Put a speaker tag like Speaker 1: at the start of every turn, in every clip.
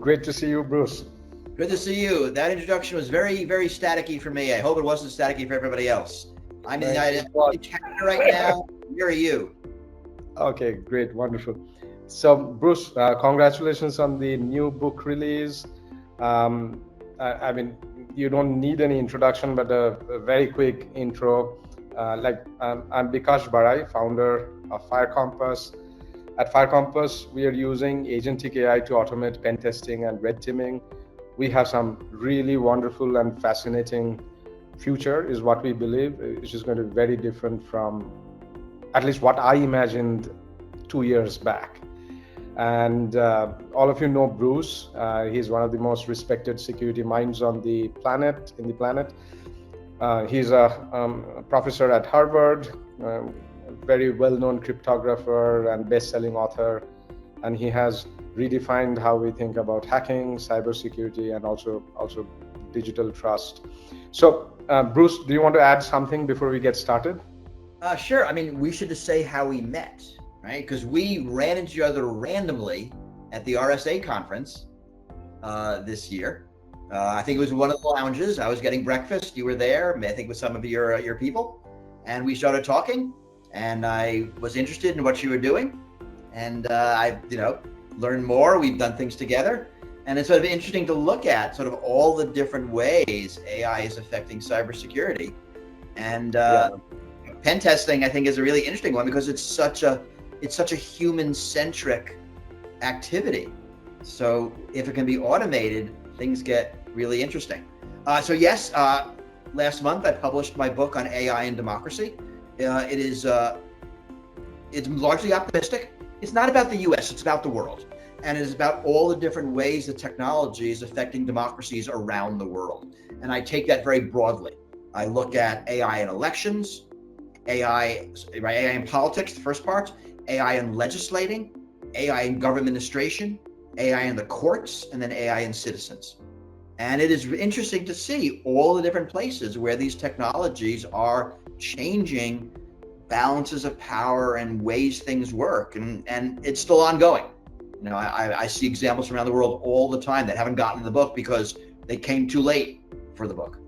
Speaker 1: Great to see you, Bruce.
Speaker 2: Good to see you. That introduction was very, very staticky for me. I hope it wasn't staticky for everybody else. I'm in Canada right now. Where are you?
Speaker 1: Okay, great, wonderful. So, Bruce, congratulations on the new book release. I mean, you don't need any introduction, but a very quick intro. I'm Bikash Barai, founder of Fire Compass. At Fire Compass, we are using agentic AI to automate pen testing and red teaming. We have some really wonderful and fascinating future, is what we believe, which is going to be very different from at least what I imagined 2 years back. And all of you know Bruce. He's one of the most respected security minds on the planet. He's a professor at Harvard, very well-known cryptographer and best-selling author, and he has redefined how we think about hacking, cybersecurity, and also digital trust. So, Bruce, do you want to add something before we get started?
Speaker 2: Sure. I mean, we should just say how we met, right? Because we ran into each other randomly at the RSA conference this year. I think it was one of the lounges. I was getting breakfast. You were there, I think, with some of your people, and we started talking. And I was interested in what you were doing, and I, learned more. We've done things together, and it's sort of interesting to look at sort of all the different ways AI is affecting cybersecurity. And pen testing, I think, is a really interesting one because it's such a human-centric activity. So if it can be automated, things get really interesting. So yes, last month I published my book on AI and democracy. It's largely optimistic. It's not about the US, it's about the world. And it is about all the different ways that technology is affecting democracies around the world. And I take that very broadly. I look at AI in elections, AI in politics, the first part, AI in legislating, AI in government administration, AI in the courts, and then AI in citizens. And it is interesting to see all the different places where these technologies are changing balances of power and ways things work, and it's still ongoing. I see examples from around the world all the time that haven't gotten the book because they came too late for the book.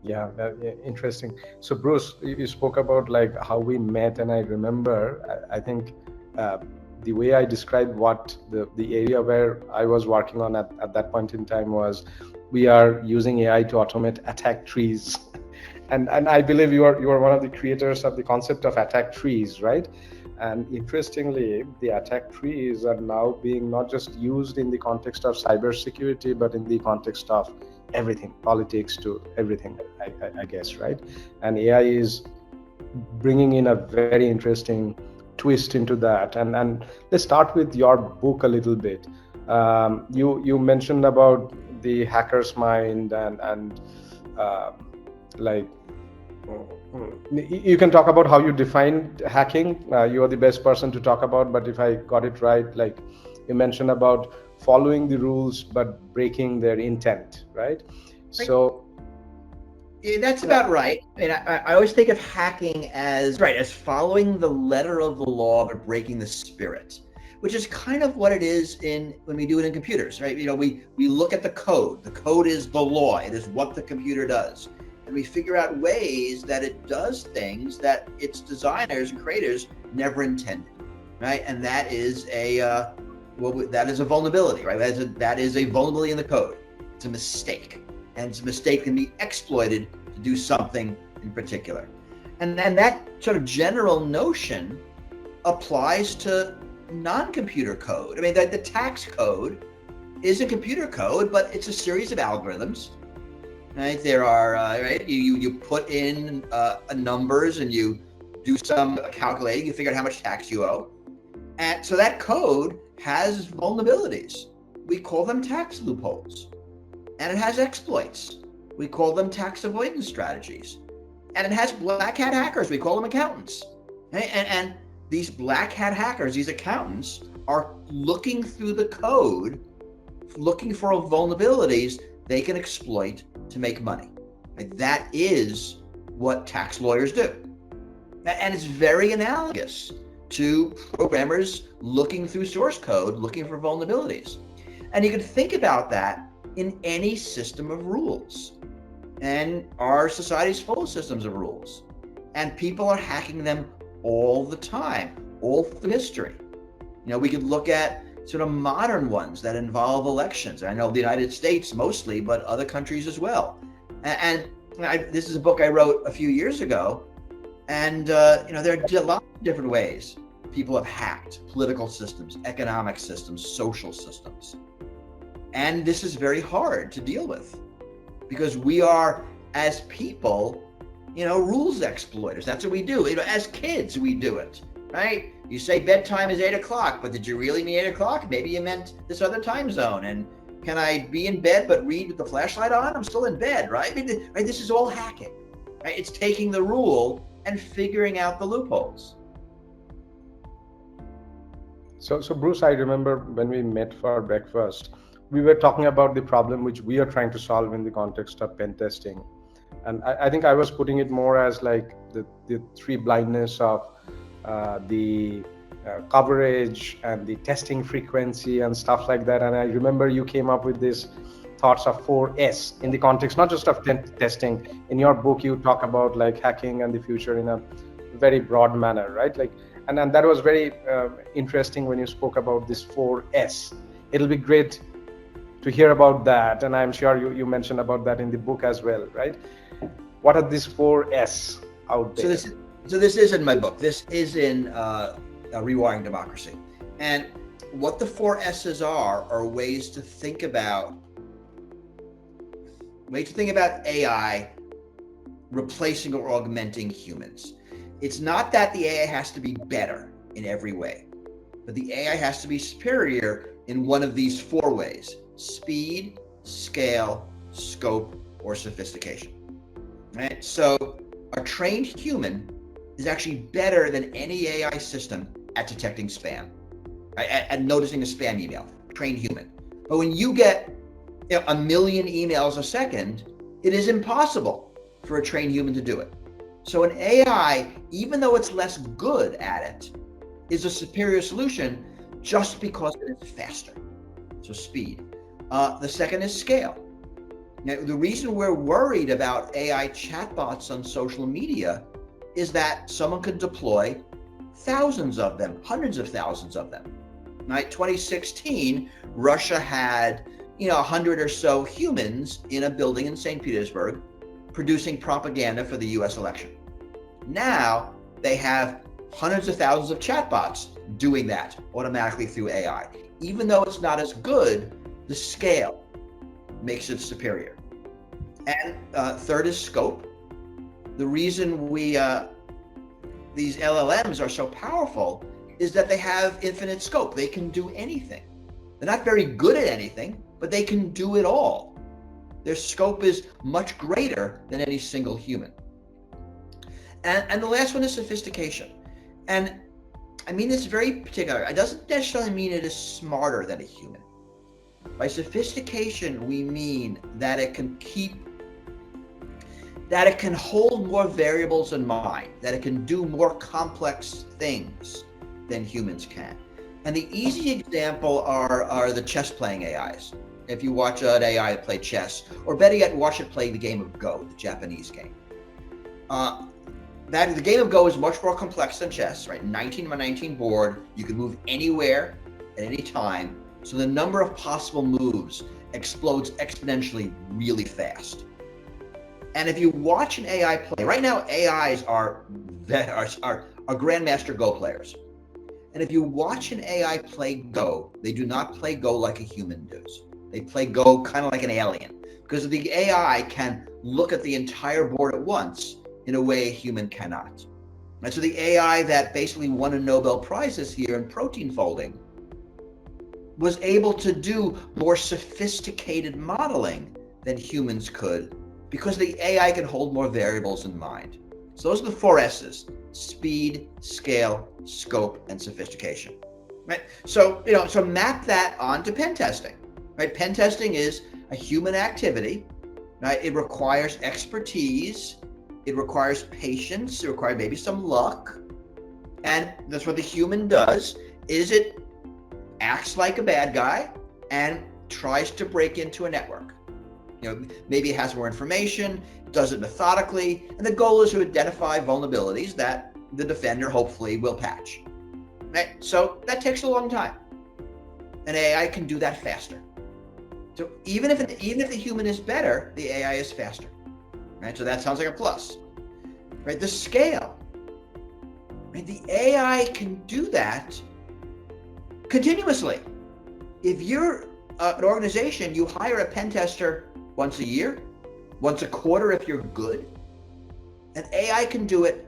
Speaker 1: Yeah, interesting. So Bruce, you spoke about like how we met, and I remember, I think the way I described what the area where I was working on at that point in time was, we are using AI to automate attack trees. And I believe you are one of the creators of the concept of attack trees, right? And interestingly, the attack trees are now being not just used in the context of cybersecurity, but in the context of everything, politics to everything, I guess, right? And AI is bringing in a very interesting twist into that. And let's start with your book a little bit. You mentioned about the hacker's mind and you can talk about how you define hacking. You are the best person to talk about, but if I got it right, like you mentioned about following the rules but breaking their intent, right? So
Speaker 2: yeah, that's about right. And I always think of hacking as following the letter of the law but breaking the spirit, which is kind of what it is when we do it in computers, right? We look at the code. The code is the law. It is what the computer does. And we figure out ways that it does things that its designers and creators never intended, right? And that is a vulnerability, right? That is a vulnerability in the code. It's a mistake, and a mistake can be exploited to do something in particular. And then that sort of general notion applies to non-computer code. I mean, the tax code is a computer code, but it's a series of algorithms. Right, there are you put in numbers and you do some calculating. You figure out how much tax you owe, and so that code has vulnerabilities. We call them tax loopholes, and it has exploits. We call them tax avoidance strategies, and it has black hat hackers. We call them accountants. Right? And these black hat hackers, these accountants, are looking through the code, looking for vulnerabilities they can exploit to make money. That is what tax lawyers do. And it's very analogous to programmers looking through source code, looking for vulnerabilities. And you can think about that in any system of rules. And our society is full of systems of rules. And people are hacking them all the time, all through history. We could look at sort of modern ones that involve elections. I know the United States mostly, but other countries as well. And this is a book I wrote a few years ago. And, there are a lot of different ways people have hacked political systems, economic systems, social systems. And this is very hard to deal with because we are, as people, rules exploiters. That's what we do. As kids, we do it, right? You say bedtime is 8 o'clock, but did you really mean 8 o'clock? Maybe you meant this other time zone. And can I be in bed but read with the flashlight on? I'm still in bed, right? Right? This is all hacking, right? It's taking the rule and figuring out the loopholes.
Speaker 1: So Bruce, I remember when we met for breakfast, we were talking about the problem which we are trying to solve in the context of pen testing. And I think I was putting it more as like the three blindness of the coverage and the testing frequency and stuff like that. And I remember you came up with this thoughts of 4S in the context, not just of testing. In your book, you talk about like hacking and the future in a very broad manner, right? Like, and that was very interesting when you spoke about this 4S. It'll be great to hear about that. And I'm sure you mentioned about that in the book as well, right? What are these 4S out there?
Speaker 2: So this is in my book. This is in Rewiring Democracy. And what the 4S's are ways to think about AI replacing or augmenting humans. It's not that the AI has to be better in every way, but the AI has to be superior in one of these four ways: speed, scale, scope, or sophistication. Right? So a trained human is actually better than any AI system at detecting spam, right? At noticing a spam email, trained human. But when you get 1 million emails a second, it is impossible for a trained human to do it. So an AI, even though it's less good at it, is a superior solution just because it is faster. So speed. The second is scale. Now, the reason we're worried about AI chatbots on social media is that someone could deploy thousands of them, hundreds of thousands of them. Right? 2016, Russia had 100 or so humans in a building in St. Petersburg producing propaganda for the US election. Now they have hundreds of thousands of chatbots doing that automatically through AI. Even though it's not as good, the scale makes it superior. And third is scope. The reason these LLMs are so powerful is that they have infinite scope. They can do anything. They're not very good at anything, but they can do it all. Their scope is much greater than any single human. And the last one is sophistication. And I mean this very particular. It doesn't necessarily mean it is smarter than a human. By sophistication, we mean that it can hold more variables in mind, that it can do more complex things than humans can. And the easy example are the chess playing AIs. If you watch an AI play chess, or better yet, watch it play the game of Go, the Japanese game. The game of Go is much more complex than chess, right? 19 by 19 board, you can move anywhere at any time. So the number of possible moves explodes exponentially really fast. And if you watch an AI play, right now AIs are grandmaster Go players. And if you watch an AI play Go, they do not play Go like a human does. They play Go kind of like an alien, because the AI can look at the entire board at once in a way a human cannot. And so the AI that basically won a Nobel Prize this year in protein folding was able to do more sophisticated modeling than humans could, because the AI can hold more variables in mind. So those are the 4 S's: speed, scale, scope, and sophistication. Right? So, so map that onto pen testing. Right? Pen testing is a human activity. Right? It requires expertise. It requires patience. It requires maybe some luck. And that's what the human does, is it acts like a bad guy and tries to break into a network. Maybe it has more information, does it methodically, and the goal is to identify vulnerabilities that the defender hopefully will patch. Right? So that takes a long time. An AI can do that faster. So even if the human is better, the AI is faster. Right? So that sounds like a plus. Right? The scale. Right? The AI can do that continuously. If you're an organization, you hire a pen tester once a year, once a quarter if you're good. And AI can do it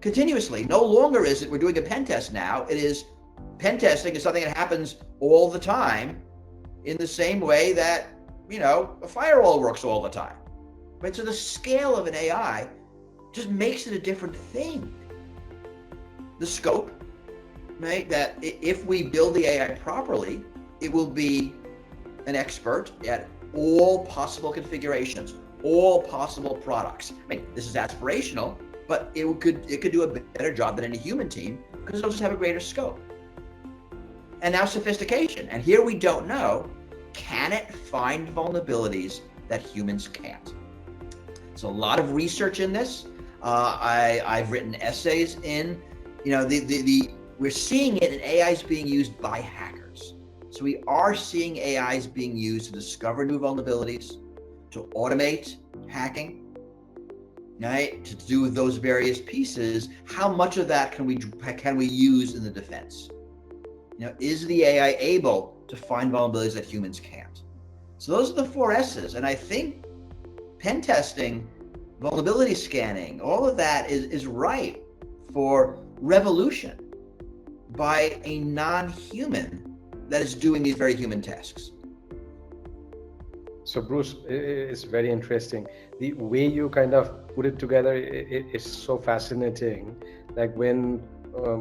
Speaker 2: continuously. No longer is it we're doing a pen test now. It is pen testing is something that happens all the time in the same way that, a firewall works all the time. Right? So the scale of an AI just makes it a different thing. The scope, right? That if we build the AI properly, it will be an expert at all possible configurations, all possible products. This is aspirational, but it could do a better job than any human team because it'll just have a greater scope. And now sophistication. And here we don't know, can it find vulnerabilities that humans can't? So a lot of research in this. I've written essays in, we're seeing it, and AI is being used by hackers. So we are seeing AIs being used to discover new vulnerabilities, to automate hacking, right? To do those various pieces. How much of that can we use in the defense? Is the AI able to find vulnerabilities that humans can't? So those are the 4 S's, and I think pen testing, vulnerability scanning, all of that is ripe for revolution by a non-human that is doing these very human tasks.
Speaker 1: So Bruce, it's very interesting. The way you kind of put it together is so fascinating. Like when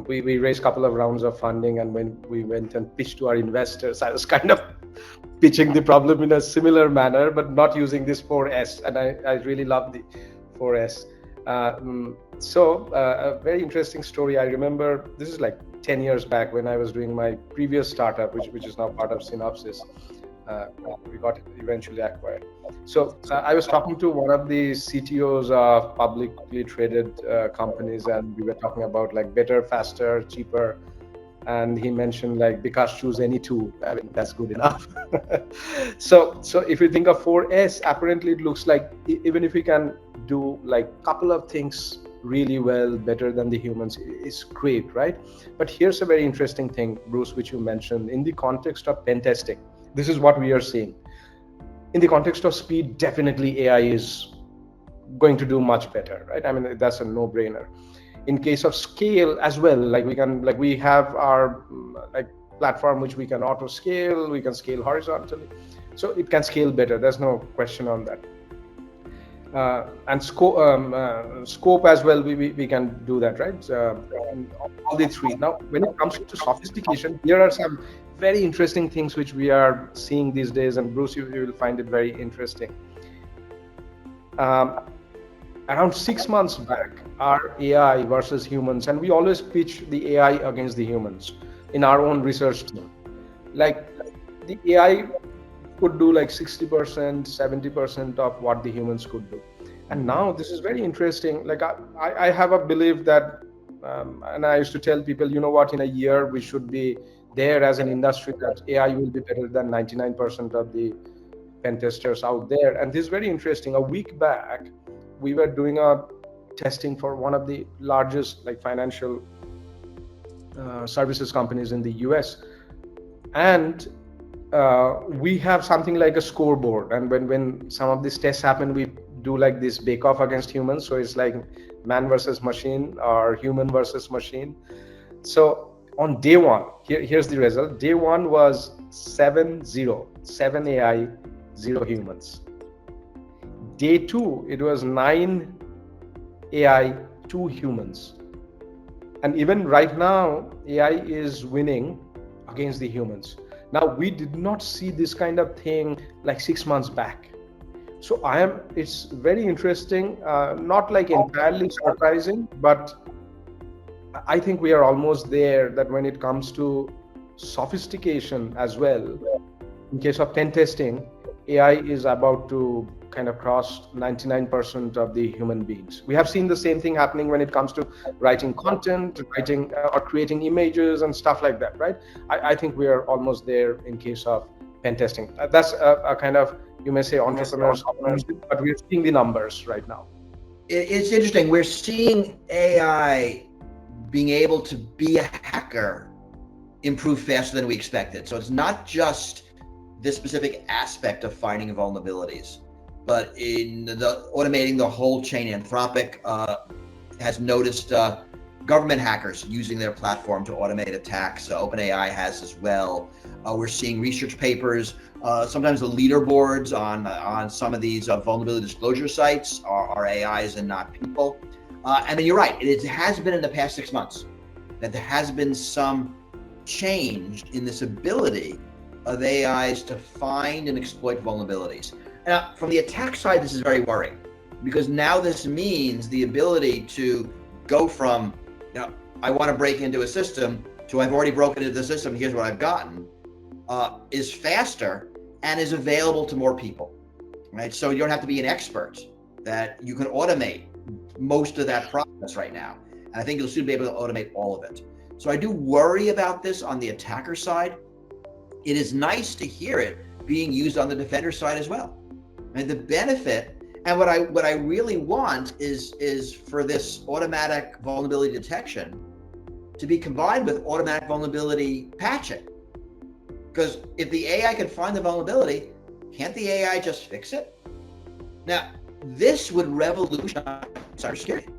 Speaker 1: we raised a couple of rounds of funding, and when we went and pitched to our investors, I was kind of pitching the problem in a similar manner, but not using this 4S. And I really love the 4S. So a very interesting story. I remember this is like 10 years back when I was doing my previous startup, which is now part of Synopsys. We got eventually acquired. So I was talking to one of the CTOs of publicly traded companies, and we were talking about like better, faster, cheaper. And he mentioned like Bikash, choose any two. I mean, that's good enough. So if you think of 4S, apparently it looks like even if we can do like a couple of things really well, better than the humans, it's great, right? But here's a very interesting thing, Bruce, which you mentioned in the context of pen testing. This is what we are seeing. In the context of speed, definitely AI is going to do much better, right? I mean, that's a no-brainer. In case of scale as well, we have our platform which we can auto scale, we can scale horizontally, so it can scale better. There's no question on that. And scope as well, we can do that, right? All the 3. Now, when it comes to sophistication, here are some very interesting things which we are seeing these days, and Bruce, you will find it very interesting. Around 6 months back, our AI versus humans, and we always pitch the AI against the humans in our own research team. Like the AI could do like 60%, 70% of what the humans could do. And now this is very interesting. Like I have a belief that, and I used to tell people, you know what, in a year we should be there as an industry that AI will be better than 99% of the pen testers out there. And this is very interesting. A week back, we were doing a testing for one of the largest financial services companies in the US. And we have something like a scoreboard. And when some of these tests happen, we do like this bake-off against humans. So it's like man versus machine or human versus machine. So on day 1, here's the result. Day 1 was 7-0, 7 AI, 0 humans. Day 2, it was 9 AI, 2 humans. And even right now, AI is winning against the humans. Now, we did not see this kind of thing like 6 months back. So it's very interesting, not like entirely surprising, but I think we are almost there, that when it comes to sophistication as well, in case of pen testing, AI is about to kind of cross 99% of the human beings. We have seen the same thing happening when it comes to writing content, writing or creating images and stuff like that, right? I think we are almost there in case of pen testing. That's a kind of, you may say, entrepreneurs, but we're seeing the numbers right now.
Speaker 2: It's interesting. We're seeing AI being able to be a hacker improve faster than we expected. So it's not just this specific aspect of finding vulnerabilities, but in the automating the whole chain. Anthropic has noticed government hackers using their platform to automate attacks. OpenAI has as well. We're seeing research papers. Sometimes the leaderboards on some of these vulnerability disclosure sites are AIs and not people. And then you're right, it has been in the past 6 months that there has been some change in this ability of AIs to find and exploit vulnerabilities. Now, from the attack side, this is very worrying, because now this means the ability to go from, I want to break into a system, to I've already broken into the system, here's what I've gotten, is faster and is available to more people, right? So you don't have to be an expert, that you can automate most of that process right now. And I think you'll soon be able to automate all of it. So I do worry about this on the attacker side. It is nice to hear it being used on the defender side as well. And the benefit, and what I really want is for this automatic vulnerability detection to be combined with automatic vulnerability patching. Because if the AI can find the vulnerability, can't the AI just fix it? Now, this would revolutionize cybersecurity,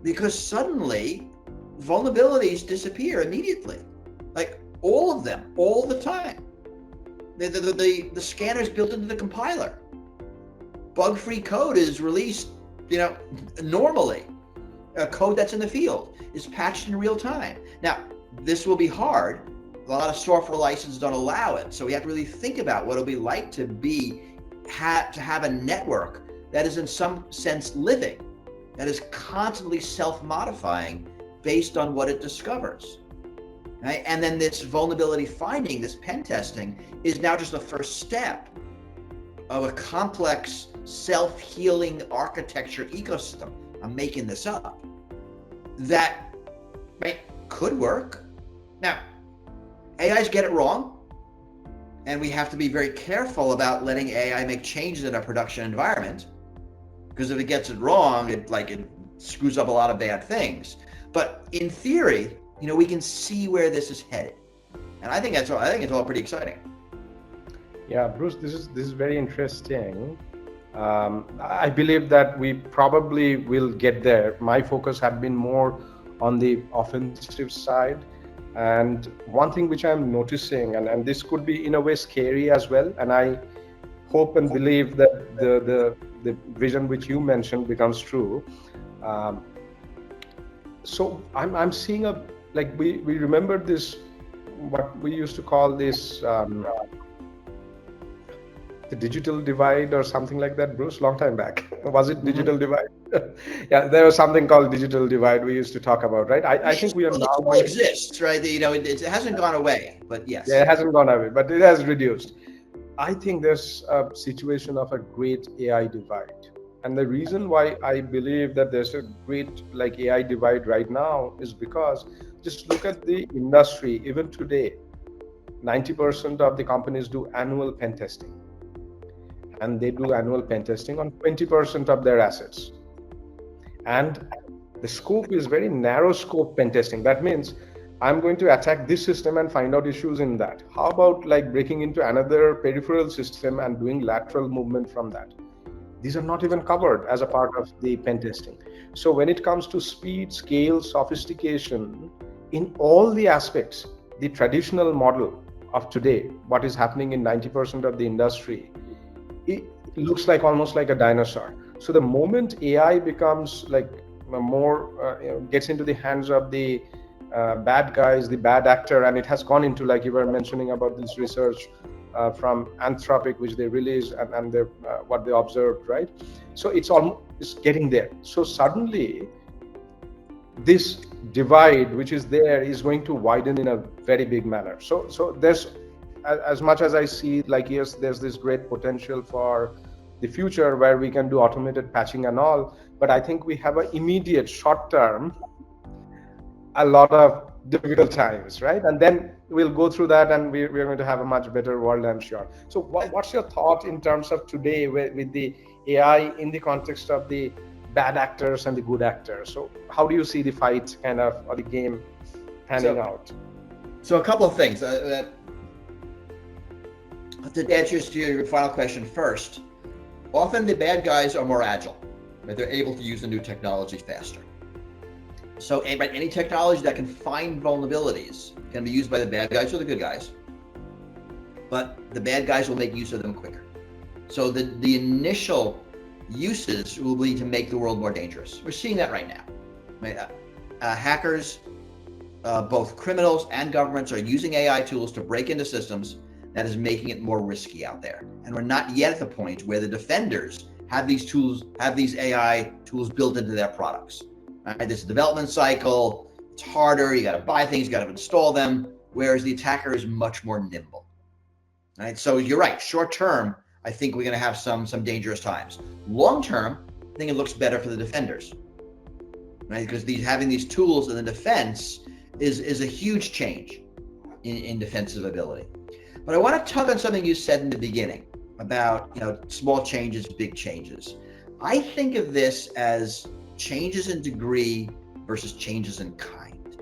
Speaker 2: because suddenly vulnerabilities disappear immediately, like all of them, all the time. The scanner is built into the compiler. Bug-free code is released, normally. A code that's in the field is patched in real time. Now, this will be hard. A lot of software licenses don't allow it, so we have to really think about what it'll be like to have a network that is in some sense living, that is constantly self-modifying based on what it discovers. Right? And then this vulnerability finding, this pen testing, is now just the first step of a complex self-healing architecture ecosystem. I'm making this up. That could work. Now, AIs get it wrong, and we have to be very careful about letting AI make changes in our production environment, because if it gets it wrong, it screws up a lot of bad things. But in theory, we can see where this is headed, and I think it's all pretty exciting.
Speaker 1: Yeah, Bruce, this is very interesting. I believe that we probably will get there. My focus had been more on the offensive side. And one thing which I'm noticing, and this could be in a way scary as well, and I hope and believe that the vision which you mentioned becomes true. So I'm seeing we remember this, what we used to call this the digital divide or something like that, Bruce, long time back. Was it digital divide? Yeah, there was something called digital divide we used to talk about, right? I think we are now.
Speaker 2: It still exists, right? It hasn't gone away, but yes.
Speaker 1: Yeah, it hasn't gone away, but it has reduced. I think there's a situation of a great AI divide. And the reason why I believe that there's a great AI divide right now is because just look at the industry. Even today, 90% of the companies do annual pen testing. And they do annual pen testing on 20% of their assets. And the scope is very narrow scope pen testing. That means I'm going to attack this system and find out issues in that. How about breaking into another peripheral system and doing lateral movement from that? These are not even covered as a part of the pen testing. So when it comes to speed, scale, sophistication, in all the aspects, the traditional model of today, what is happening in 90% of the industry, it looks almost like a dinosaur. So the moment AI becomes more gets into the hands of the bad guys, the bad actor, and it has gone into, like you were mentioning about this research from Anthropic, which they released, and what they observed, right? So it's getting there. So suddenly this divide which is there is going to widen in a very big manner. So there's as much as I see, like, yes, there's this great potential for the future where we can do automated patching and all, but I think we have an immediate short term a lot of difficult times, right? And then we'll go through that, and we're going to have a much better world, I'm sure. So what's your thought in terms of today with the AI in the context of the bad actors and the good actors? So how do you see the fight kind of, or the game panning out?
Speaker 2: So a couple of things. To answer your final question first, often the bad guys are more agile, right? They're able to use the new technology faster. So any technology that can find vulnerabilities can be used by the bad guys or the good guys, but the bad guys will make use of them quicker. So the initial uses will be to make the world more dangerous. We're seeing that right now. Right? Hackers, both criminals and governments, are using AI tools to break into systems that is making it more risky out there. And we're not yet at the point where the defenders have these tools, have these AI tools built into their products. Right? This development cycle, it's harder, you got to buy things, you got to install them, whereas the attacker is much more nimble. Right? So you're right, short term, I think we're going to have some dangerous times. Long term, I think it looks better for the defenders, right? Because having these tools in the defense is a huge change in defensive ability. But I want to talk on something you said in the beginning about, small changes, big changes. I think of this as changes in degree versus changes in kind.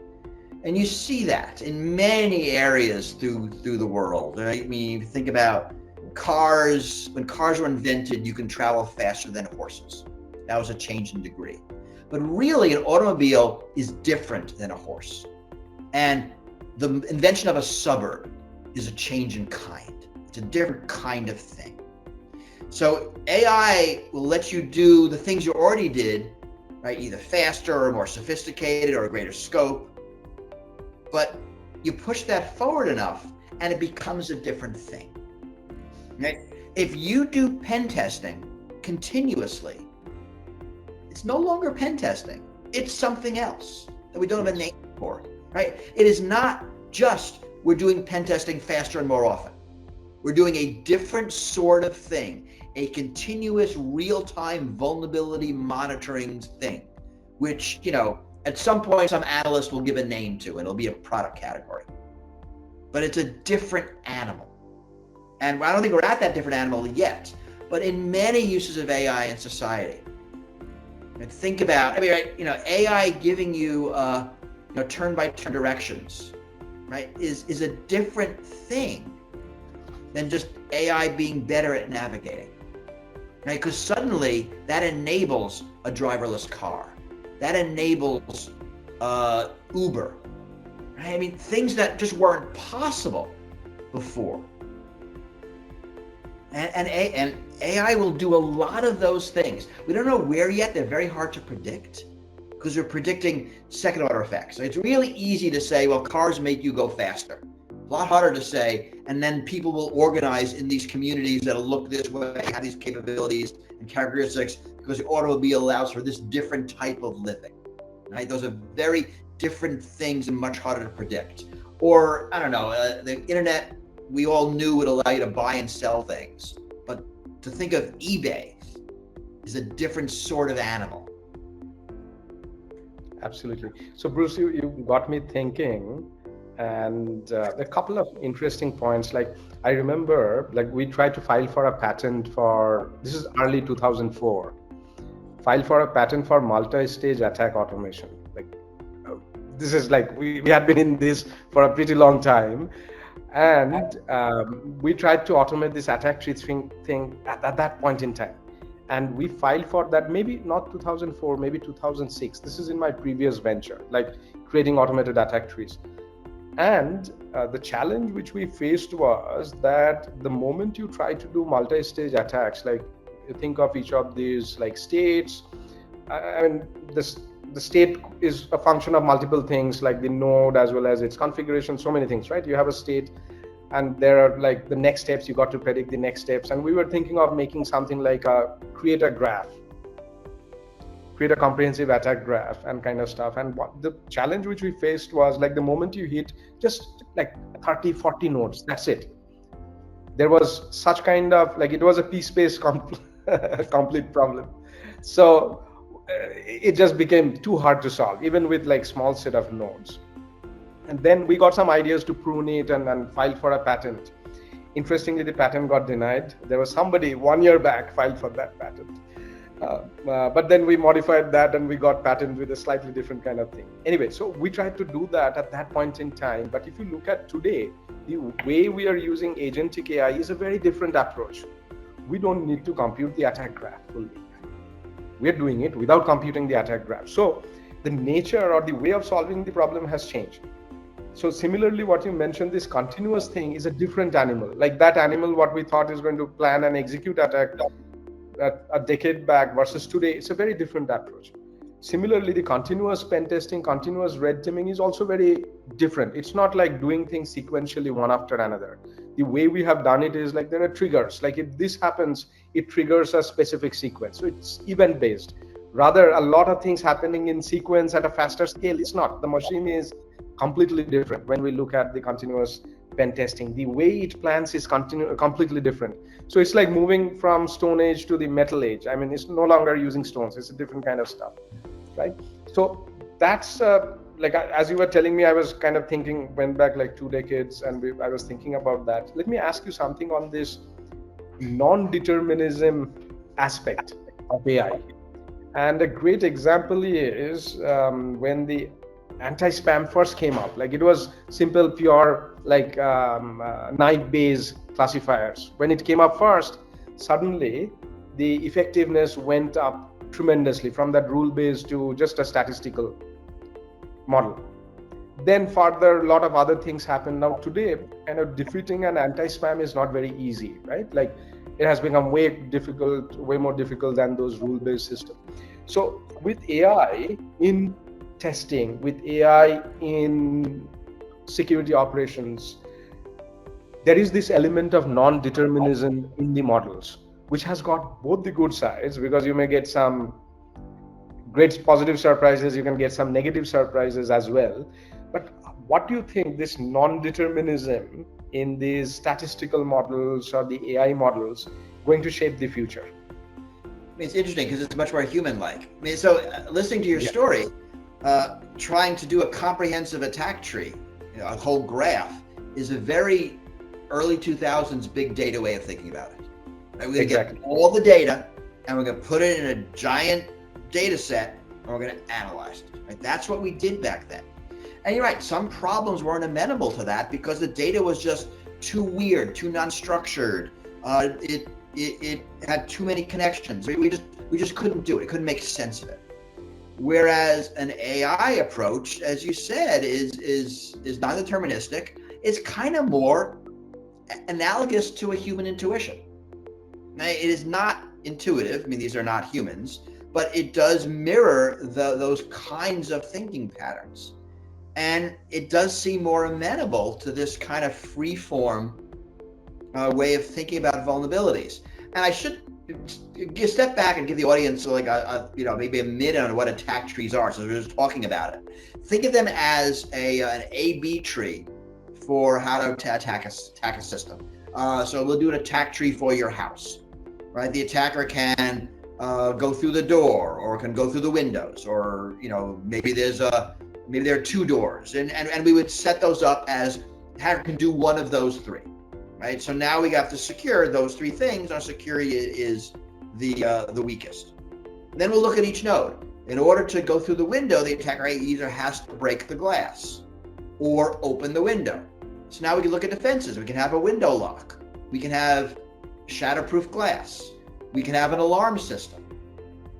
Speaker 2: And you see that in many areas through the world, right? I mean, think about cars. When cars were invented, you can travel faster than horses. That was a change in degree. But really, an automobile is different than a horse. And the invention of a suburb is a change in kind. It's a different kind of thing. So AI will let you do the things you already did, right? Either faster or more sophisticated or a greater scope. But you push that forward enough and it becomes a different thing. Right? If you do pen testing continuously, it's no longer pen testing. It's something else that we don't have a name for, right? It is not just we're doing pen testing faster and more often. We're doing a different sort of thing, a continuous real-time vulnerability monitoring thing, which, at some point, some analyst will give a name to, and it'll be a product category. But it's a different animal. And I don't think we're at that different animal yet, but in many uses of AI in society, and think about, AI giving you, turn-by-turn directions, right, is a different thing than just AI being better at navigating, right? Because suddenly that enables a driverless car. That enables Uber, right? I mean, things that just weren't possible before. And AI will do a lot of those things. We don't know where yet. They're very hard to predict because we're predicting second order effects. It's really easy to say, well, cars make you go faster. A lot harder to say, and then people will organize in these communities that'll look this way, have these capabilities and characteristics, because the automobile allows for this different type of living, right? Those are very different things and much harder to predict. Or, I don't know, the internet, we all knew would allow you to buy and sell things, but to think of eBay is a different sort of animal.
Speaker 1: Absolutely. So Bruce, you got me thinking, and a couple of interesting points. Like, I remember, like, we tried to file for a patent for, this is early 2004, file for a patent for multi-stage attack automation. Like, this is like, we had been in this for a pretty long time. And we tried to automate this attack tree thing at that point in time. And we filed for that, maybe not 2004, maybe 2006. This is in my previous venture, like creating automated attack trees. And the challenge which we faced was that the moment you try to do multi-stage attacks, like you think of each of these like states, I mean, the state is a function of multiple things, like the node as well as its configuration, so many things, right? You have a state, and there are like the next steps, you got to predict the next steps. And we were thinking of making something like create a graph, create a comprehensive attack graph and kind of stuff. And what the challenge which we faced was, like, the moment you hit just like 30, 40 nodes, that's it. there was such kind of like, it was a p-space complete problem. So it just became too hard to solve, even with like small set of nodes. And then we got some ideas to prune it and filed for a patent. Interestingly, the patent got denied. There was somebody 1 year back filed for that patent. But then we modified that and we got patent with a slightly different kind of thing. Anyway, so we tried to do that at that point in time. But if you look at today, the way we are using agentic AI is a very different approach. We don't need to compute the attack graph fully. We're doing it without computing the attack graph. So the nature or the way of solving the problem has changed. So similarly, what you mentioned, this continuous thing is a different animal. Like that animal, what we thought is going to plan and execute attack a decade back versus today, it's a very different approach. Similarly, the continuous pen testing, continuous red teaming is also very different. It's not like doing things sequentially one after another. The way we have done it is like there are triggers. Like if this happens, it triggers a specific sequence. So it's event based. Rather, a lot of things happening in sequence at a faster scale. It's not. The machine is completely different. When we look at the continuous pen testing, the way it plans is completely different. So it's like moving from Stone Age to the Metal Age. I mean, it's no longer using stones. It's a different kind of stuff, right? So that's like as you were telling me, I was kind of thinking, went back like 2 decades, and I was thinking about that. Let me ask you something on this non-determinism aspect of AI. And a great example is when the anti-spam first came out. Like it was simple, pure, like knife-based classifiers. When it came up first, suddenly the effectiveness went up tremendously from that rule-based to just a statistical model. Then further, a lot of other things happen. Now today, kind of defeating an anti-spam is not very easy, right? Like it has become way more difficult than those rule-based systems. So with AI in testing, with AI in security operations, there is this element of non-determinism in the models, which has got both the good sides, because you may get some great positive surprises, you can get some negative surprises as well. But what do you think this non-determinism in these statistical models or the AI models going to shape the future?
Speaker 2: I mean, it's interesting because it's much more human-like. I mean, so listening to your story, trying to do a comprehensive attack tree, a whole graph, is a very early 2000s big data way of thinking about it. Right? We're going to get all the data and we're going to put it in a giant data set and we're going to analyze it. Right? That's what we did back then. And you're right, some problems weren't amenable to that because the data was just too weird, too non-structured. It had too many connections. We just couldn't do it. It couldn't make sense of it. Whereas an AI approach, as you said, is non-deterministic. It's kind of more analogous to a human intuition. Now, it is not intuitive. I mean, these are not humans, but it does mirror those kinds of thinking patterns. And it does seem more amenable to this kind of free-form way of thinking about vulnerabilities. And I should step back and give the audience like maybe a minute on what attack trees are. So we're just talking about it. Think of them as an A/B tree for how to attack a system. So we'll do an attack tree for your house, right? The attacker can go through the door, or can go through the windows, or maybe there are 2 doors, and we would set those up as hacker can do one of those 3. Right, so now we have to secure those 3 things. Our security is the weakest. And then we'll look at each node. In order to go through the window, the attacker either has to break the glass or open the window. So now we can look at defenses. We can have a window lock. We can have shatterproof glass. We can have an alarm system.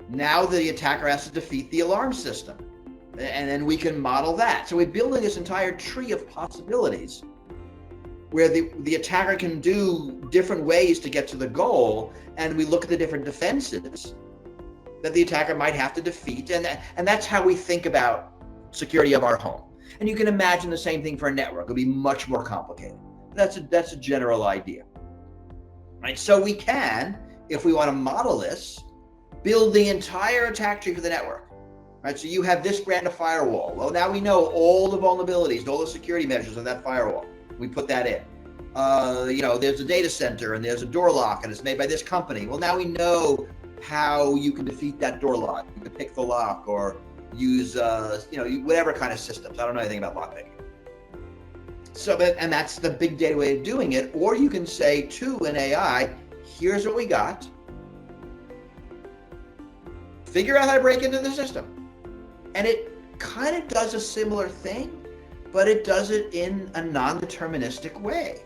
Speaker 2: Now the attacker has to defeat the alarm system, and then we can model that. So we're building this entire tree of possibilities, where the attacker can do different ways to get to the goal, and we look at the different defenses that the attacker might have to defeat, and that's how we think about security of our home. And you can imagine the same thing for a network. It'll be much more complicated. That's a general idea, right? So we can, if we want to model this, build the entire attack tree for the network, right? So you have this brand of firewall. Well, now we know all the vulnerabilities, all the security measures of that firewall. We put that in. there's a data center and there's a door lock and it's made by this company. Well, now we know how you can defeat that door lock. You can pick the lock or use, whatever kind of systems. I don't know anything about lock picking. So, and that's the big data way of doing it. Or you can say to an AI, here's what we got. Figure out how to break into the system. And it kind of does a similar thing, but it does it in a non-deterministic way,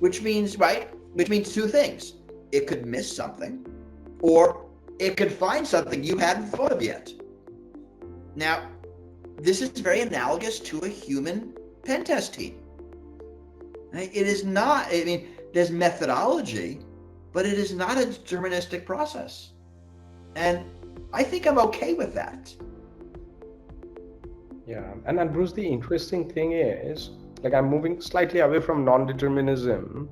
Speaker 2: which means two things. It could miss something, or it could find something you hadn't thought of yet. Now, this is very analogous to a human pen test team. It is not, there's methodology, but it is not a deterministic process. And I think I'm okay with that.
Speaker 1: Yeah, and Bruce, the interesting thing is, like, I'm moving slightly away from non-determinism.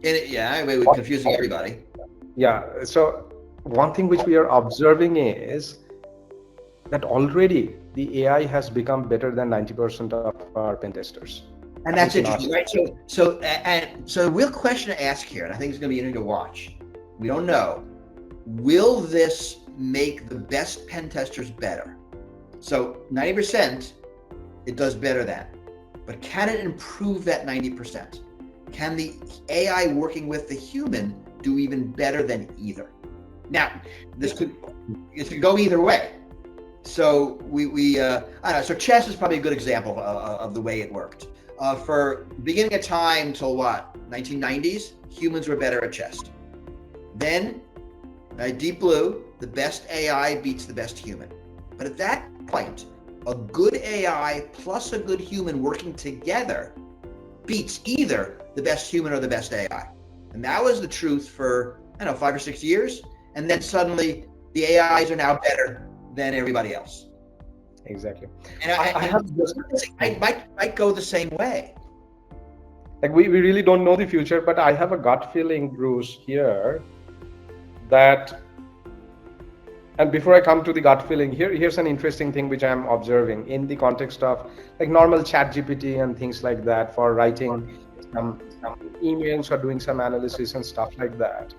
Speaker 2: We're confusing everybody.
Speaker 1: Yeah, so one thing which we are observing is that already the AI has become better than 90% of our pen testers.
Speaker 2: And that's interesting, right? So the real question to ask here, and I think it's going to be interesting to watch. We don't know. Will this make the best pen testers better? So 90%, it does better than. But can it improve that 90%? Can the AI working with the human do even better than either? Now, this could go either way. So I don't know. So chess is probably a good example of the way it worked. For beginning of time till 1990s, humans were better at chess. Then, Deep Blue, the best AI beats the best human. But at that point, a good AI plus a good human working together beats either the best human or the best AI. And that was the truth for, 5 or 6 years. And then suddenly the AIs are now better than everybody else.
Speaker 1: Exactly.
Speaker 2: And I might go the same way.
Speaker 1: Like we really don't know the future, but I have a gut feeling, Bruce, here that, and before I come to the gut feeling, here's an interesting thing which I'm observing in the context of like normal chat GPT and things like that for writing some emails or doing some analysis and stuff like that.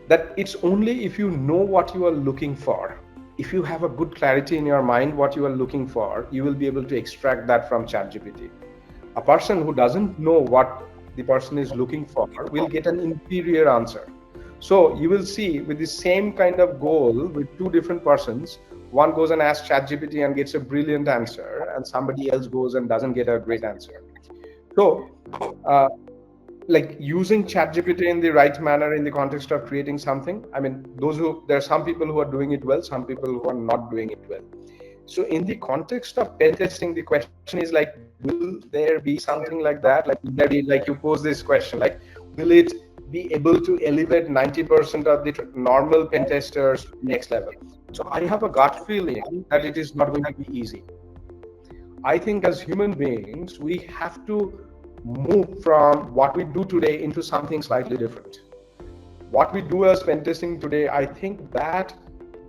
Speaker 1: That it's only if you know what you are looking for, if you have a good clarity in your mind what you are looking for, you will be able to extract that from ChatGPT. A person who doesn't know what the person is looking for will get an inferior answer. So you will see with the same kind of goal with two different persons, one goes and asks ChatGPT and gets a brilliant answer, and somebody else goes and doesn't get a great answer. So like using ChatGPT in the right manner in the context of creating something. There are some people who are doing it well, some people who are not doing it well. So in the context of pen testing, the question is like, will there be something like that? Like, will there be, like you pose this question, like, will it be able to elevate 90% of the normal pen testers to the next level? So I have a gut feeling that it is not going to be easy. I think as human beings, we have to move from what we do today into something slightly different. What we do as pen testing today, I think that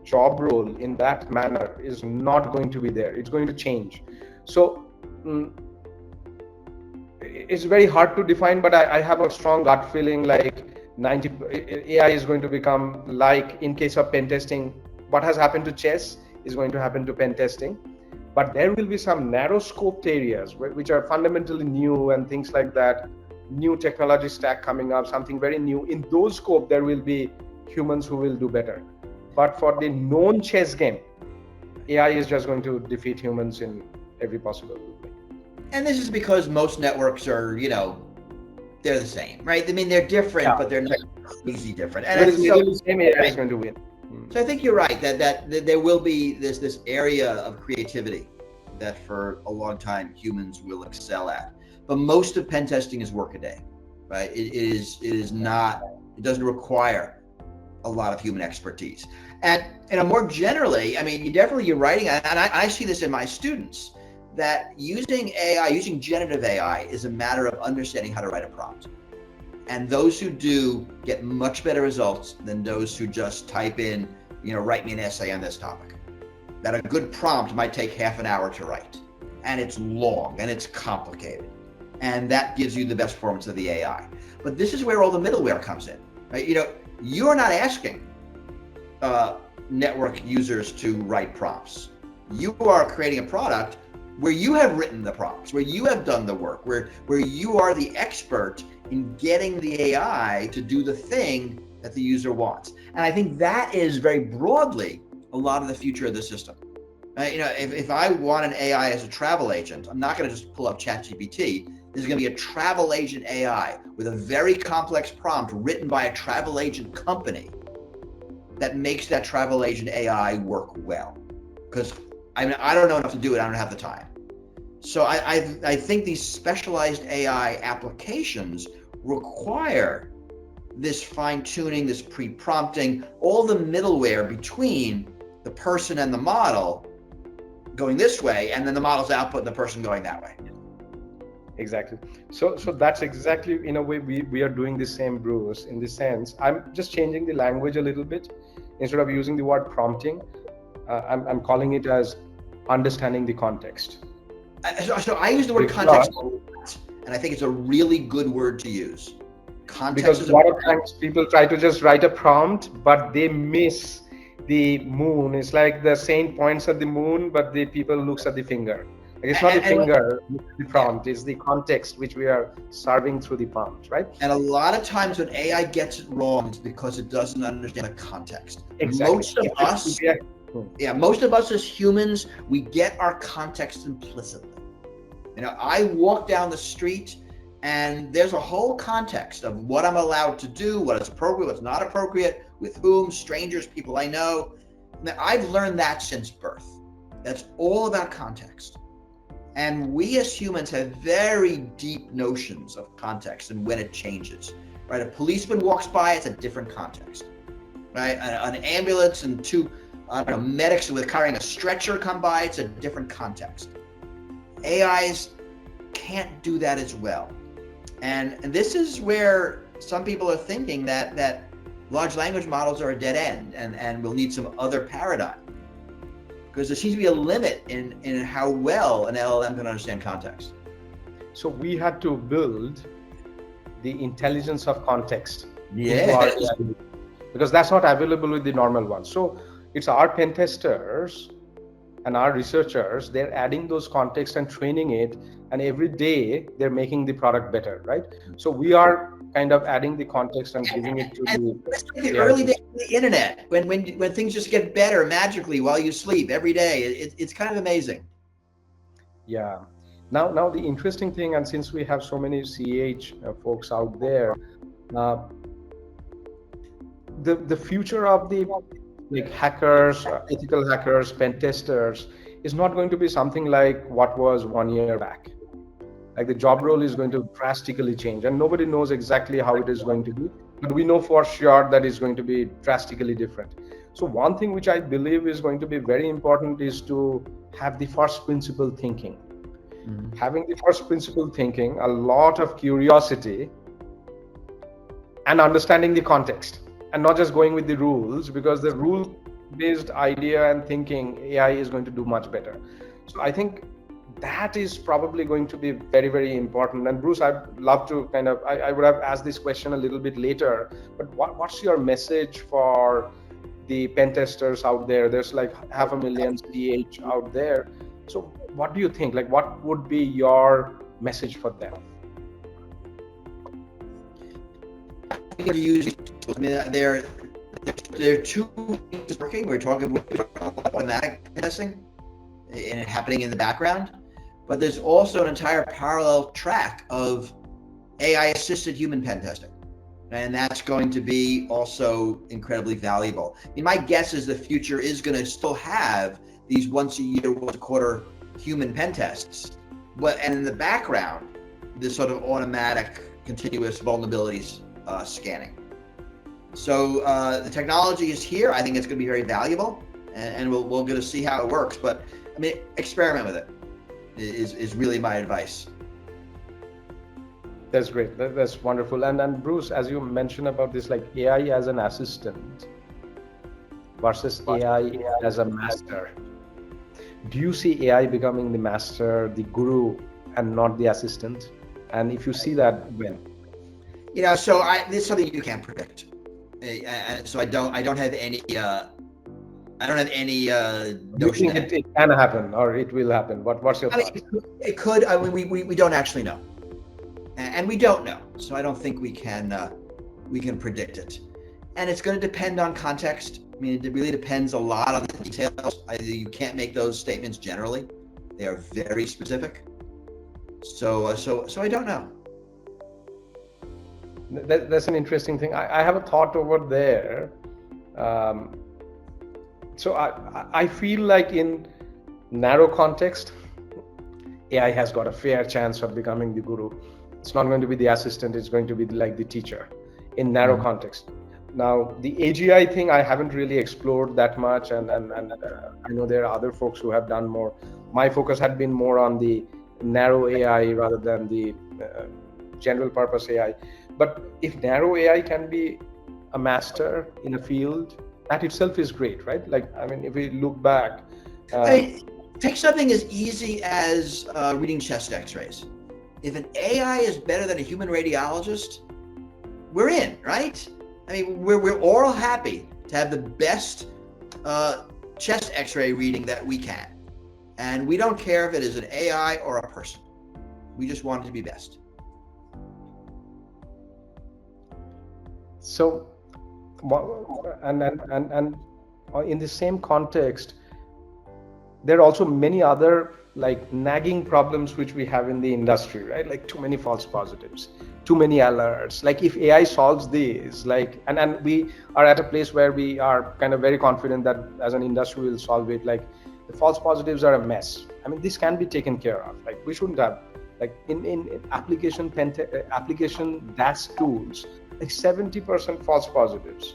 Speaker 1: job role in that manner is not going to be there. It's going to change. So it's very hard to define, but I have a strong gut feeling like AI is going to become, like in case of pen testing, what has happened to chess is going to happen to pen testing. But there will be some narrow scoped areas which are fundamentally new and things like that, new technology stack coming up, something very new. In those scope, there will be humans who will do better. But for the known chess game, AI is just going to defeat humans in every possible way.
Speaker 2: And this is because most networks are, they're the same, right? They're different, but they're not crazy different. And
Speaker 1: the same AI is going to win.
Speaker 2: So I think you're right that there will be this area of creativity that for a long time humans will excel at. But most of pen testing is workaday, right? It is not. It doesn't require a lot of human expertise. And more generally, you're writing, and I see this in my students, that using AI, using generative AI, is a matter of understanding how to write a prompt. And those who do get much better results than those who just type in, write me an essay on this topic. That a good prompt might take half an hour to write. And it's long and it's complicated. and that gives you the best performance of the AI. But this is where all the middleware comes in, right? You're not asking network users to write prompts. You are creating a product where you have written the prompts, where you have done the work, where you are the expert in getting the AI to do the thing that the user wants. And I think that is very broadly a lot of the future of the system. If I want an AI as a travel agent, I'm not going to just pull up ChatGPT. There's going to be a travel agent AI with a very complex prompt written by a travel agent company that makes that travel agent AI work well. Because I don't know enough to do it. I don't have the time. So I think these specialized AI applications require this fine-tuning, this pre-prompting, all the middleware between the person and the model going this way, and then the model's output and the person going that way.
Speaker 1: Exactly. So that's exactly, in a way, we are doing the same, Bruce, in the sense, I'm just changing the language a little bit. Instead of using the word prompting, I'm calling it as understanding the context.
Speaker 2: So I use the word context, and I think it's a really good word to use. Context, because
Speaker 1: a lot of times people try to just write a prompt, but they miss the moon. It's like the saint points at the moon, but the people looks at the finger. It's not the finger, the prompt, it's the context which we are serving through the prompt, right?
Speaker 2: And a lot of times when AI gets it wrong, it's because it doesn't understand the context.
Speaker 1: Exactly.
Speaker 2: Most of us as humans, we get our context implicitly. I walk down the street and there's a whole context of what I'm allowed to do, what is appropriate, what's not appropriate, with whom, strangers, people I know. Now, I've learned that since birth. That's all about context. And we as humans have very deep notions of context and when it changes, right? A policeman walks by, it's a different context, right? An ambulance and two medics with carrying a stretcher come by, it's a different context. AIs can't do that as well. And this is where some people are thinking that large language models are a dead end and we'll need some other paradigm. Because there seems to be a limit in how well an LLM can understand context.
Speaker 1: So we had to build the intelligence of context.
Speaker 2: Yes.
Speaker 1: Because that's not available with the normal one. So it's our pen testers and our researchers, they're adding those contexts and training it, and every day they're making the product better, right? So we are kind of adding the context and giving it to
Speaker 2: the early days of the internet, when things just get better magically while you sleep every day. It's kind of amazing.
Speaker 1: Yeah. Now the interesting thing, and since we have so many CH folks out there, the future of the hackers, ethical hackers, pen testers is not going to be something like what was 1 year back. Like the job role is going to drastically change, and nobody knows exactly how it is going to be, but we know for sure that it's going to be drastically different. So one thing which I believe is going to be very important is to have the first principle thinking. Mm-hmm. Having the first principle thinking, a lot of curiosity, and understanding the context, and not just going with the rules, because the rule-based idea and thinking, AI is going to do much better. So I think that is probably going to be very, very important. And Bruce, I'd love to I would have asked this question a little bit later, but what's your message for the pen testers out there? There's like 500,000 CH out there. So what do you think? Like, what would be your message for them?
Speaker 2: There are two things working. We're talking about automatic testing and happening in the background, but there's also an entire parallel track of AI-assisted human pen testing, and that's going to be also incredibly valuable. I mean, my guess is the future is going to still have these once a year, once a quarter human pen tests, and in the background, this sort of automatic, continuous vulnerabilities scanning. So the technology is here. I think it's going to be very valuable, and we'll get to see how it works. But I mean, experiment with it is really my advice.
Speaker 1: That's great. That's wonderful. And Bruce, as you mentioned about this, like AI as an assistant versus AI as a master, do you see AI becoming the master, the guru, and not the assistant? And if you see that, when?
Speaker 2: So this is something you can't predict. So I don't have any
Speaker 1: Do you
Speaker 2: notion
Speaker 1: think it can happen or it will happen? What's your thought?
Speaker 2: it could. I mean, we don't actually know, and we don't know. So I don't think we can predict it, and it's going to depend on context. I mean, it really depends a lot on the details. You can't make those statements generally; they are very specific. So I don't know.
Speaker 1: That's an interesting thing. I have a thought over there. So I feel like in narrow context, AI has got a fair chance of becoming the guru. It's not going to be the assistant, it's going to be like the teacher in narrow context. Now, the AGI thing, I haven't really explored that much, and I know there are other folks who have done more. My focus had been more on the narrow AI rather than the general purpose AI. But if narrow AI can be a master in a field, that itself is great, right? Like, I mean, if we look back,
Speaker 2: take something as easy as reading chest X-rays. If an AI is better than a human radiologist, we're in, right? I mean, we're all happy to have the best chest X-ray reading that we can, and we don't care if it is an AI or a person. We just want it to be best.
Speaker 1: So, and in the same context, there are also many other like nagging problems which we have in the industry, right? Like too many false positives, too many alerts. Like if AI solves these, like, and we are at a place where we are kind of very confident that as an industry we'll solve it. Like the false positives are a mess. I mean, this can be taken care of. Like we shouldn't have, like in application DAS tools, like 70% false positives.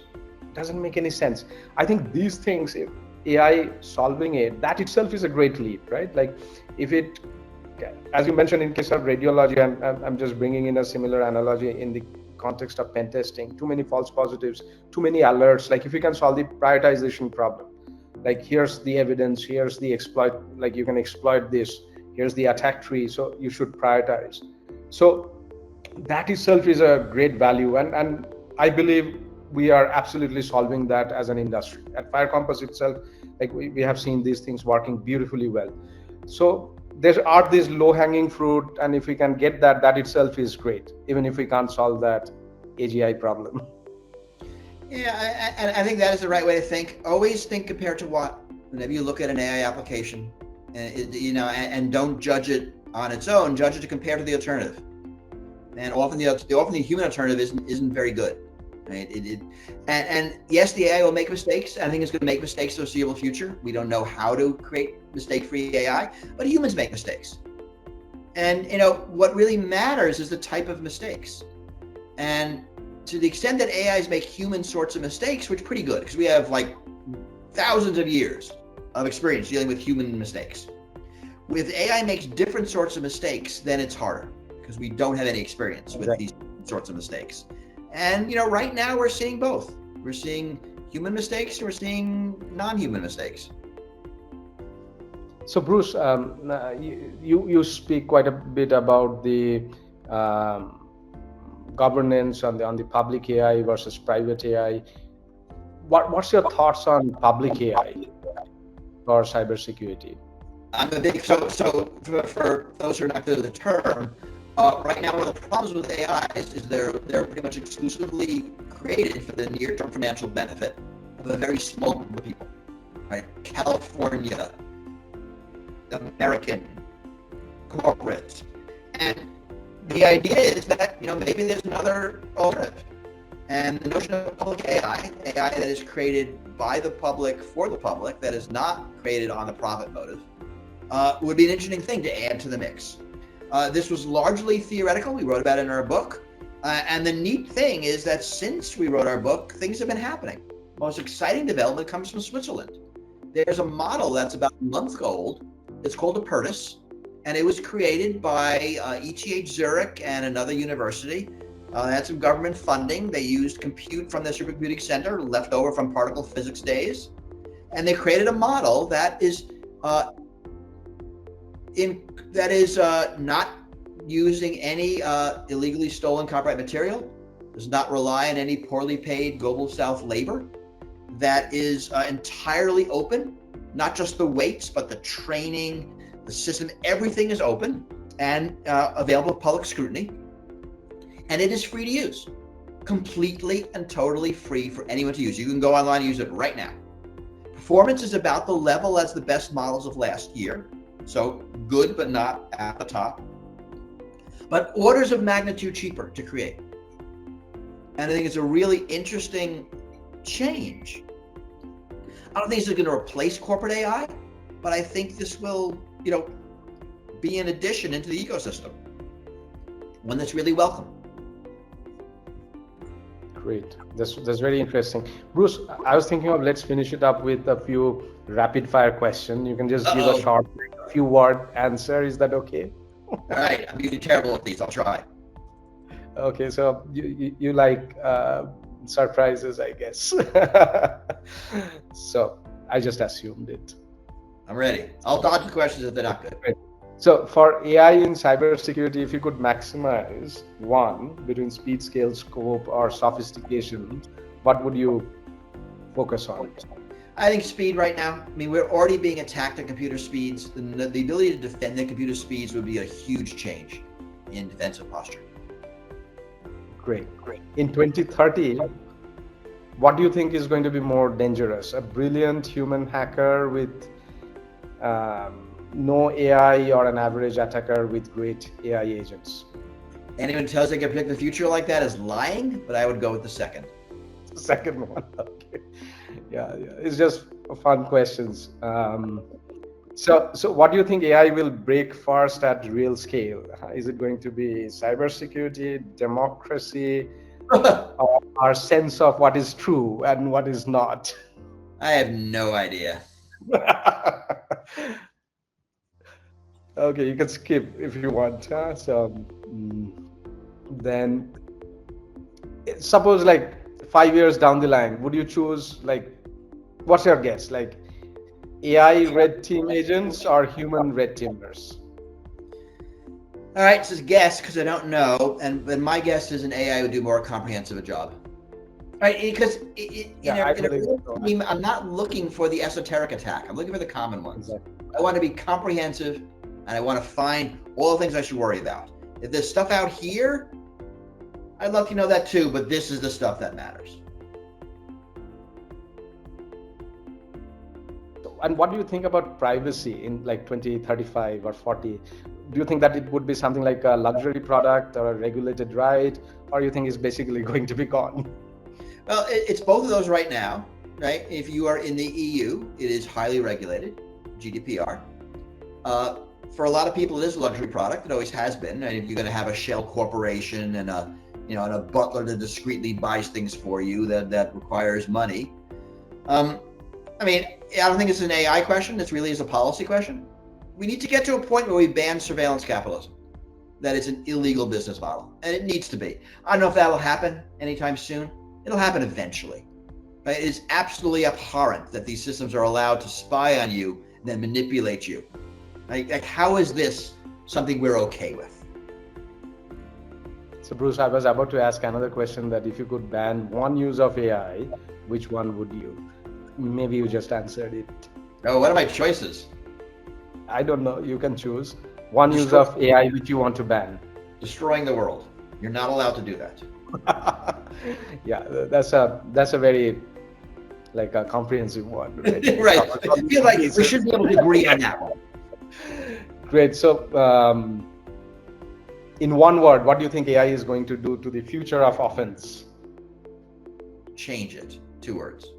Speaker 1: Doesn't make any sense. I think these things, if AI solving it, that itself is a great leap, right? Like if it, as you mentioned in case of radiology, I'm just bringing in a similar analogy in the context of pen testing, too many false positives, too many alerts. Like if you can solve the prioritization problem, like here's the evidence, here's the exploit, like you can exploit this, here's the attack tree, so you should prioritize. So that itself is a great value, and I believe we are absolutely solving that as an industry. At Fire Compass itself, like we have seen these things working beautifully well. So there are these low-hanging fruit, and if we can get that, that itself is great, even if we can't solve that AGI problem.
Speaker 2: Yeah, and I think that is the right way to think. Always think compared to what. Whenever you look at an AI application, and don't judge it on its own. Judge it to compare to the alternative. And often the human alternative isn't very good. Right? And yes, the AI will make mistakes. I think it's going to make mistakes in the foreseeable future. We don't know how to create mistake-free AI, but humans make mistakes. And what really matters is the type of mistakes. And to the extent that AIs make human sorts of mistakes, which is pretty good because we have like thousands of years of experience dealing with human mistakes. With AI makes different sorts of mistakes, then it's harder because we don't have any experience with these sorts of mistakes. And right now we're seeing both. We're seeing human mistakes and we're seeing non-human mistakes.
Speaker 1: So Bruce, you speak quite a bit about the governance on the public AI versus private AI. What's your thoughts on public AI or cybersecurity?
Speaker 2: I'm a big so for those who are not good at the term. Right now, one of the problems with AIs is they're pretty much exclusively created for the near-term financial benefit of a very small group of people, right? California, American, corporate, and the idea is that maybe there's another alternative, and the notion of public AI that is created by the public for the public, that is not created on the profit motive, would be an interesting thing to add to the mix. This was largely theoretical. We wrote about it in our book. And the neat thing is that since we wrote our book, things have been happening. The most exciting development comes from Switzerland. There's a model that's about a month old. It's called Apertus, and it was created by ETH Zurich and another university. They had some government funding. They used compute from the supercomputing center left over from particle physics days. And they created a model that is not using any illegally stolen copyright material, does not rely on any poorly paid global south labor, that is entirely open, not just the weights, but the training, the system, everything is open and available for public scrutiny. And it is free to use, completely and totally free for anyone to use. You can go online and use it right now. Performance is about the level as the best models of last year. So good, but not at the top. But orders of magnitude cheaper to create. And I think it's a really interesting change. I don't think this is going to replace corporate AI, but I think this will, be an addition into the ecosystem, one that's really welcome.
Speaker 1: Great. That's very interesting. Bruce, I was thinking of let's finish it up with a few rapid fire questions. You can just give a short, few word answer. Is that okay?
Speaker 2: All right. I'm usually terrible at these. I'll try.
Speaker 1: Okay. So you like surprises, I guess. So I just assumed it.
Speaker 2: I'm ready. I'll dodge the questions if they're not good.
Speaker 1: Great. So for AI in cybersecurity, if you could maximize one between speed, scale, scope, or sophistication, what would you focus on?
Speaker 2: I think speed right now. I mean, we're already being attacked at computer speeds. The ability to defend the computer speeds would be a huge change in defensive posture. Great.
Speaker 1: In 2030, what do you think is going to be more dangerous? A brilliant human hacker with no AI, or an average attacker with great AI agents?
Speaker 2: Anyone who tells they can predict the future like that is lying, but I would go with the second.
Speaker 1: The second one, okay. Yeah. It's just fun questions. So what do you think AI will break first at real scale? Is it going to be cybersecurity, democracy, or our sense of what is true and what is not?
Speaker 2: I have no idea.
Speaker 1: Okay, you can skip if you want. Then suppose 5 years down the line, would you choose what's your guess? AI red team agents or human red teamers?
Speaker 2: All right, this is guess because I don't know, and my guess is an AI would do more comprehensive a job. Right, because I'm not looking for the esoteric attack. I'm looking for the common ones. Exactly. I want to be comprehensive, and I want to find all the things I should worry about. If there's stuff out here, I'd love to know that too, but this is the stuff that matters.
Speaker 1: And what do you think about privacy in 2035 or 40? Do you think that it would be something like a luxury product or a regulated right, or you think it's basically going to be gone?
Speaker 2: Well, it's both of those right now, right? If you are in the EU, it is highly regulated, GDPR. For a lot of people, it is a luxury product. It always has been. And if you're going to have a shell corporation and a butler that discreetly buys things for you, that requires money. I don't think it's an AI question. This really is a policy question. We need to get to a point where we ban surveillance capitalism. That is an illegal business model, and it needs to be. I don't know if that'll happen anytime soon. It'll happen eventually. Right? It is absolutely abhorrent that these systems are allowed to spy on you and then manipulate you. How is this something we're okay with?
Speaker 1: So Bruce, I was about to ask another question, that if you could ban one use of AI, which one would you? Maybe you just answered it.
Speaker 2: Oh, what are my choices?
Speaker 1: I don't know. You can choose one use of AI which you want to ban.
Speaker 2: Destroying the world. You're not allowed to do that.
Speaker 1: Yeah, that's a very a comprehensive one. Right.
Speaker 2: Right. I feel like we should be able to agree on that one.
Speaker 1: Great. So, in one word, what do you think AI is going to do to the future of offense?
Speaker 2: Change it. 2 words.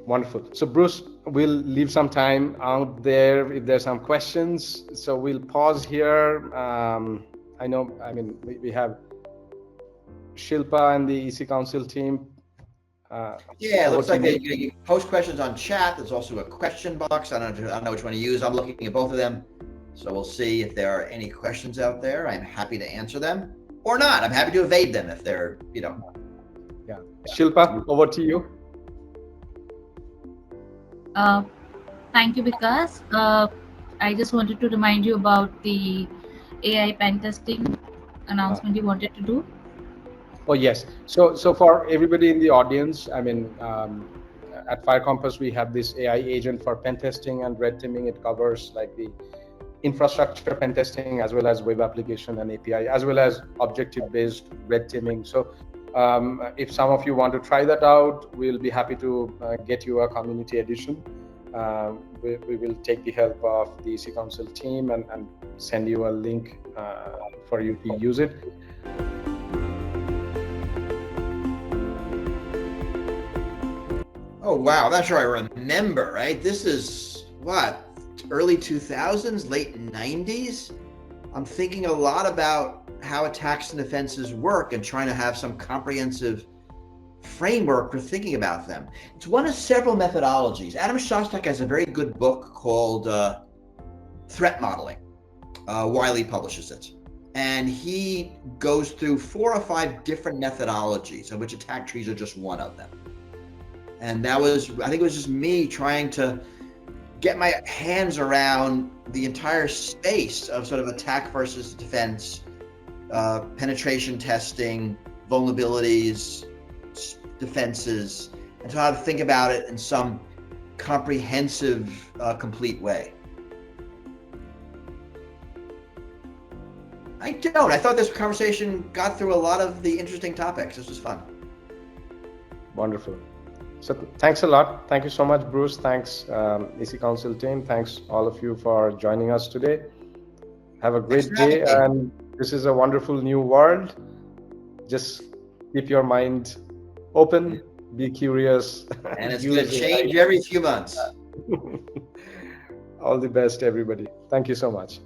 Speaker 1: Wonderful. So Bruce, we'll leave some time out there if there's some questions. So we'll pause here. We have Shilpa and the EC Council team.
Speaker 2: It looks like you post questions on chat. There's also a question box. I don't know which one to use. I'm looking at both of them. So we'll see if there are any questions out there. I'm happy to answer them or not. I'm happy to evade them if they're, Yeah.
Speaker 1: Shilpa, over to you.
Speaker 3: Thank you, Bikash. I just wanted to remind you about the AI pen testing announcement you wanted to do?
Speaker 1: Oh yes. So for everybody in the audience, I mean, at Fire Compass we have this AI agent for pen testing and red teaming. It covers like the infrastructure pen testing as well as web application and API as well as objective-based red teaming. So if some of you want to try that out, we'll be happy to get you a community edition. We will take the help of the EC Council team and send you a link for you to use it.
Speaker 2: Oh, wow. That's sure I remember, right? This is what, early 2000s, late 90s? I'm thinking a lot about how attacks and defenses work and trying to have some comprehensive framework for thinking about them. It's one of several methodologies. Adam Shostak has a very good book called Threat Modeling. Wiley publishes it. And he goes through 4 or 5 different methodologies, of which attack trees are just one of them. And that was, I think it was just me trying to get my hands around the entire space of sort of attack versus defense, penetration testing, vulnerabilities, defenses, and so how to think about it in some comprehensive, complete way. I don't. I thought this conversation got through a lot of the interesting topics. This was fun.
Speaker 1: Wonderful. So thanks a lot. Thank you so much, Bruce. Thanks, EC Council team. Thanks all of you for joining us today. Have a great day. And this is a wonderful new world. Just keep your mind open, be curious.
Speaker 2: And it's going to change every few months.
Speaker 1: All the best, everybody. Thank you so much.